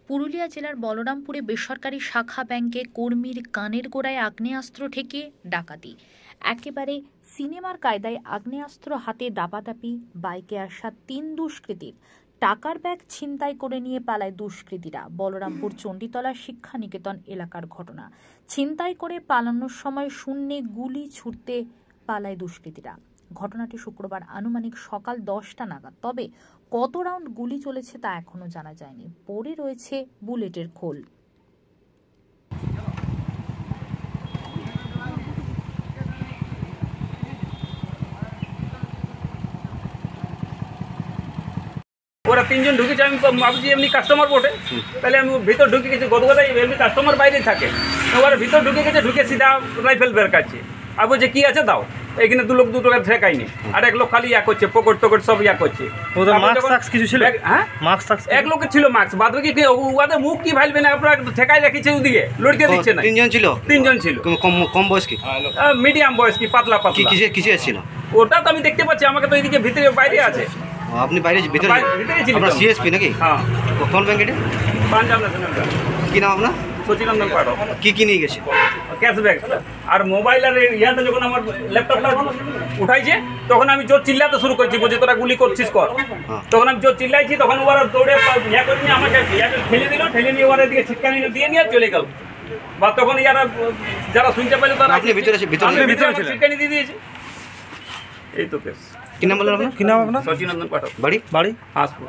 পুরুলিয়া জেলার বলরামপুরে বেসরকারি শাখা ব্যাংকে কর্মীর কানের গোড়ায় আগ্নেয়াস্ত্র ঠেকে ডাকাতি। একেবারে সিনেমার কায়দায় আগ্নেয়াস্ত্র হাতে দাপাদাপি, বাইকে আসা 3 দুষ্কৃতীর টাকার ব্যাগ ছিনতাই করে নিয়ে পালায় দুষ্কৃতীরা। বলরামপুর চণ্ডীতলা শিক্ষা নিকেতন এলাকার ঘটনা। ছিনতাই করে পালানোর সময় শূন্যে গুলি ছুটতে পালায় দুষ্কৃতীরা। ঘটনাটি শুক্রবার আনুমানিক সকাল 10টা নাগাদ। তবে কত রাউন্ড গুলি চলেছে তা এখনো জানা যায়নি। পড়ে রয়েছে বুলেটের খোল। ওরা 3 জন ঢুকেছে, আমি ভাবছি এমনি কাস্টমার বটে, তাহলে আমি ভিতর ঢুকে গেছি। গত কথা এমনি কাস্টমার বাইরেই থাকে, ওরা ভিতর ঢুকে গেছে, ঢুকে সিধা রাইফেল বের কাছে আর বলছে কি আছে দাও। এখানে 2 লোক 2 টাকা ঠেকায়নি, আর 1 লোক খালি করছে, পকেট টকেট সব করছে। কিছু ছিল? হ্যাঁ, এক লোকের ছিল মাস্ক, বাদ বাকি ওদের মুখ কি ভালবে না, আপনারা ঠেকাই রেখেছে, ওদিকে লড়কে দিচ্ছে না। 3 জন ছিল? 3 জন ছিল। কম বয়স কি? মিডিয়াম বয়স কি, পাতলা পাতলা। কিসে ছিল? ওটা তো আমি দেখতে পাচ্ছি, আমাকে তো এদিকে ভিতরে বাইরে আছে। আপনি বাইরে ভিতরে ছিলেন? আপনার সিএসপি নাকি? হ্যাঁ। কোন ব্যাংক এটা? Punjab national bank. কি নাম আপনার? সচিনন্দন পাঠক। কি নিয়ে গেছে? ক্যাশব্যাক আর মোবাইল। আর ইয়াতে যখন আমার ল্যাপটপটা উঠাইছে, তখন আমি জোর চিল্লাতে শুরু করছি, বলছি তোরা গুলি করছিস কর। তখন আমি জোর চিল্লাইছি, তখন ওরা দৌড়ে ইয়া করে নিয়ে আমাকে ঠেলে দিল, ঠেলে নিয়ে ওরা দিকে ছিটকানি দিয়ে নিয়ে চলে গেল। বা তখন ইয়ারা যারা শুনতে পাইলো তারা ভিতরে ছিটকানি দিয়ে দিয়েছে। এই তো কেস। কি নাম বললেন আপনার? সচিনন্দন পাঠক। বাড়ি? হাসপুর।